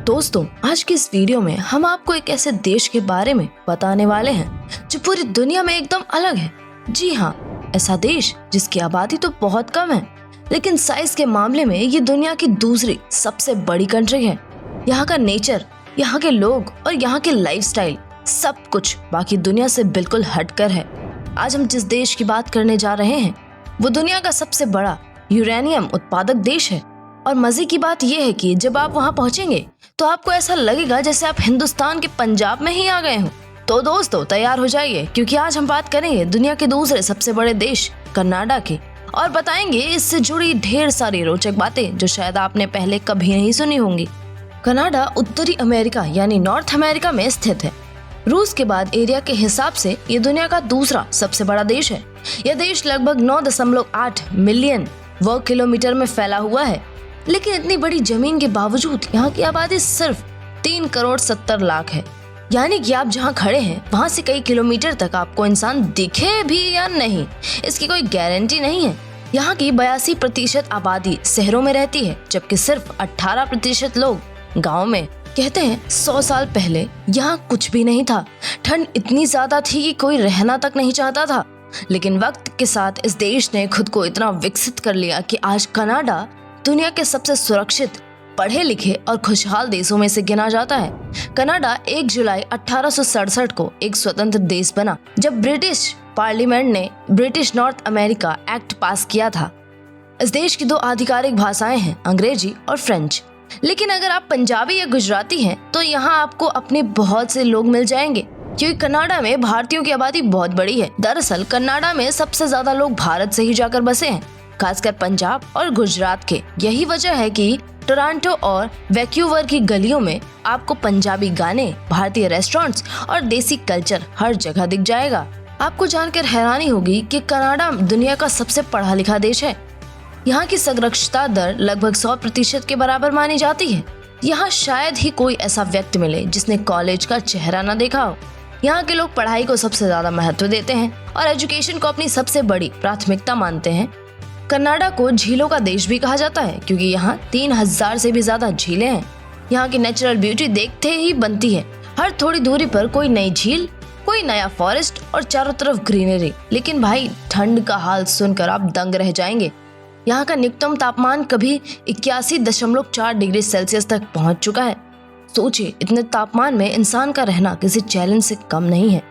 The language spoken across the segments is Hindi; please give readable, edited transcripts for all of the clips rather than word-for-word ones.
दोस्तों, आज की इस वीडियो में हम आपको एक ऐसे देश के बारे में बताने वाले हैं जो पूरी दुनिया में एकदम अलग है। जी हाँ, ऐसा देश जिसकी आबादी तो बहुत कम है, लेकिन साइज के मामले में ये दुनिया की दूसरी सबसे बड़ी कंट्री है। यहाँ का नेचर, यहाँ के लोग और यहाँ के लाइफस्टाइल सब कुछ बाकी दुनिया से बिल्कुल हटकर है। आज हम जिस देश की बात करने जा रहे हैं वो दुनिया का सबसे बड़ा यूरेनियम उत्पादक देश है। और मजे की बात यह है कि जब आप वहां पहुंचेंगे तो आपको ऐसा लगेगा जैसे आप हिंदुस्तान के पंजाब में ही आ गए हों। तो दोस्तों, तैयार हो जाइए, क्योंकि आज हम बात करेंगे दुनिया के दूसरे सबसे बड़े देश कनाडा की, और बताएंगे इससे जुड़ी ढेर सारी रोचक बातें जो शायद आपने पहले कभी नहीं सुनी होंगी। कनाडा उत्तरी अमेरिका यानी नॉर्थ अमेरिका में स्थित है। रूस के बाद एरिया के हिसाब से ये दुनिया का दूसरा सबसे बड़ा देश है। यह देश लगभग 9.8 मिलियन वर्ग किलोमीटर में फैला हुआ है, लेकिन इतनी बड़ी जमीन के बावजूद यहाँ की आबादी सिर्फ 3 करोड़ 70 लाख है। यानी कि आप जहाँ खड़े हैं वहाँ से कई किलोमीटर तक आपको इंसान दिखे भी या नहीं, इसकी कोई गारंटी नहीं है। यहाँ की 82% आबादी शहरों में रहती है, जबकि सिर्फ 18% लोग गाँव में। कहते हैं 100 साल पहले यहाँ कुछ भी नहीं था। ठंड इतनी ज्यादा थी कि कोई रहना तक नहीं चाहता था, लेकिन वक्त के साथ इस देश ने खुद को इतना विकसित कर लिया कि आज कनाडा दुनिया के सबसे सुरक्षित, पढ़े लिखे और खुशहाल देशों में से गिना जाता है। कनाडा 1 जुलाई 1867 को एक स्वतंत्र देश बना, जब ब्रिटिश पार्लियामेंट ने ब्रिटिश नॉर्थ अमेरिका एक्ट पास किया था। इस देश की 2 आधिकारिक भाषाएं हैं, अंग्रेजी और फ्रेंच। लेकिन अगर आप पंजाबी या गुजराती हैं तो यहाँ आपको अपने बहुत से लोग मिल जाएंगे, क्योंकि कनाडा में भारतीयों की आबादी बहुत बड़ी है। दरअसल कनाडा में सबसे ज्यादा लोग भारत से ही जाकर बसे हैं, खासकर पंजाब और गुजरात के। यही वजह है कि टोरंटो और वैंकूवर की गलियों में आपको पंजाबी गाने, भारतीय रेस्टोरेंट्स और देसी कल्चर हर जगह दिख जाएगा। आपको जानकर हैरानी होगी कि कनाडा दुनिया का सबसे पढ़ा लिखा देश है। यहाँ की साक्षरता दर लगभग 100% के बराबर मानी जाती है। यहाँ शायद ही कोई ऐसा व्यक्ति मिले जिसने कॉलेज का चेहरा न देखा हो। यहाँ के लोग पढ़ाई को सबसे ज्यादा महत्व देते हैं और एजुकेशन को अपनी सबसे बड़ी प्राथमिकता मानते हैं। कनाडा को झीलों का देश भी कहा जाता है, क्योंकि यहाँ 3000 से भी ज्यादा झीलें हैं। यहाँ की नेचुरल ब्यूटी देखते ही बनती है। हर थोड़ी दूरी पर कोई नई झील, कोई नया फॉरेस्ट और चारों तरफ ग्रीनरी। लेकिन भाई, ठंड का हाल सुनकर आप दंग रह जाएंगे। यहाँ का न्यूनतम तापमान कभी 81.4 डिग्री सेल्सियस तक पहुँच चुका है। सोचिए, इतने तापमान में इंसान का रहना किसी चैलेंज से कम नहीं है।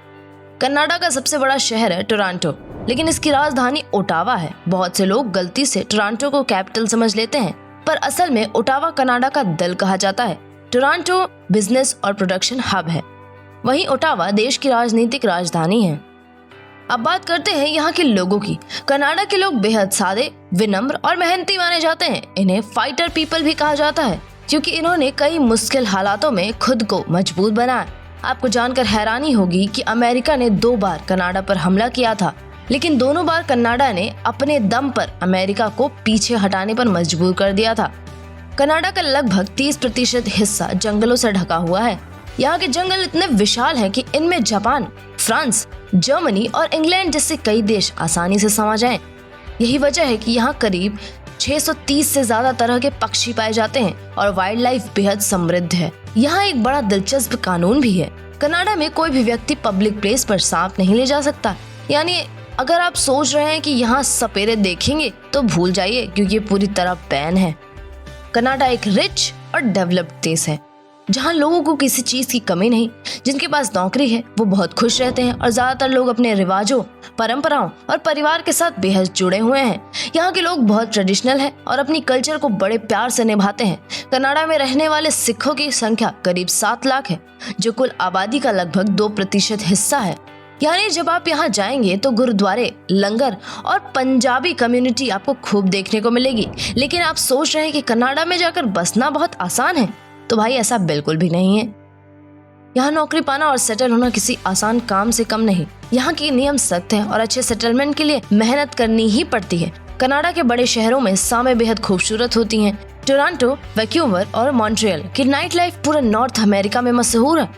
कनाडा का सबसे बड़ा शहर है टोरंटो, लेकिन इसकी राजधानी ओटावा है। बहुत से लोग गलती से टोरंटो को कैपिटल समझ लेते हैं, पर असल में ओटावा कनाडा का दिल कहा जाता है। टोरंटो बिजनेस और प्रोडक्शन हब है, वहीं ओटावा देश की राजनीतिक राजधानी है। अब बात करते हैं यहाँ के लोगों की। कनाडा के लोग बेहद सादे, विनम्र और मेहनती माने जाते हैं। इन्हें फाइटर पीपल भी कहा जाता है, क्योंकि इन्होंने कई मुश्किल हालातों में खुद को मजबूत बनाया। आपको जानकर हैरानी होगी कि अमेरिका ने 2 बार कनाडा पर हमला किया था, लेकिन दोनों बार कनाडा ने अपने दम पर अमेरिका को पीछे हटाने पर मजबूर कर दिया था। कनाडा का लगभग 30% हिस्सा जंगलों से ढका हुआ है। यहाँ के जंगल इतने विशाल हैं कि इनमें जापान, फ्रांस, जर्मनी और इंग्लैंड जैसे कई देश आसानी से समा जाएं। यही वजह है कि यहाँ करीब 630 से ज्यादा तरह के पक्षी पाए जाते हैं और वाइल्ड लाइफ बेहद समृद्ध है। यहाँ एक बड़ा दिलचस्प कानून भी है। कनाडा में कोई भी व्यक्ति पब्लिक प्लेस पर सांप नहीं ले जा सकता। यानी अगर आप सोच रहे हैं कि यहाँ सपेरे देखेंगे तो भूल जाइए, क्योंकि ये पूरी तरह बैन है। कनाडा एक रिच और डेवलप्ड देश है, जहाँ लोगों को किसी चीज की कमी नहीं। जिनके पास नौकरी है वो बहुत खुश रहते हैं, और ज्यादातर लोग अपने रिवाजों, परंपराओं और परिवार के साथ बेहद जुड़े हुए हैं। यहाँ के लोग बहुत ट्रेडिशनल हैं और अपनी कल्चर को बड़े प्यार से निभाते हैं। कनाडा में रहने वाले सिखों की संख्या करीब 7 लाख है, जो कुल आबादी का लगभग 2% हिस्सा है। यानी जब आप यहाँ जाएंगे तो गुरुद्वारे, लंगर और पंजाबी कम्युनिटी आपको खूब देखने को मिलेगी। लेकिन आप सोच रहे हैं कि कनाडा में जाकर बसना बहुत आसान है, तो भाई ऐसा बिल्कुल भी नहीं है। यहाँ नौकरी पाना और सेटल होना किसी आसान काम से कम नहीं। यहाँ के नियम सख्त हैं और अच्छे सेटलमेंट के लिए मेहनत करनी ही पड़ती है। कनाडा के बड़े शहरों में शामें बेहद खूबसूरत होती हैं। टोरंटो, वैंकूवर और मॉन्ट्रियल की नाइट लाइफ पूरे नॉर्थ अमेरिका में मशहूर है।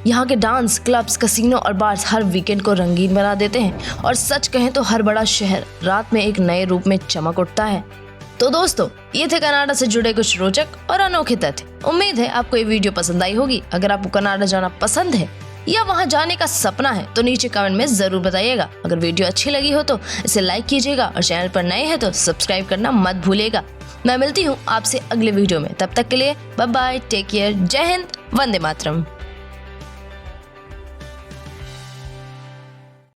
यहाँ के डांस क्लब्स, कसिनो और बार्स हर वीकेंड को रंगीन बना देते हैं, और सच कहें तो हर बड़ा शहर रात में एक नए रूप में चमक उठता है। तो दोस्तों, ये थे कनाडा से जुड़े कुछ रोचक और अनोखे तथ्य। उम्मीद है आपको ये वीडियो पसंद आई होगी। अगर आपको कनाडा जाना पसंद है या वहां जाने का सपना है तो नीचे कमेंट में जरूर बताइएगा। अगर वीडियो अच्छी लगी हो तो इसे लाइक कीजिएगा और चैनल पर नए हैं तो सब्सक्राइब करना मत भूलिएगा। मैं मिलती हूँ आपसे अगले वीडियो में, तब तक के लिए बाय बाय, टेक केयर, जय हिंद, वंदे मातरम।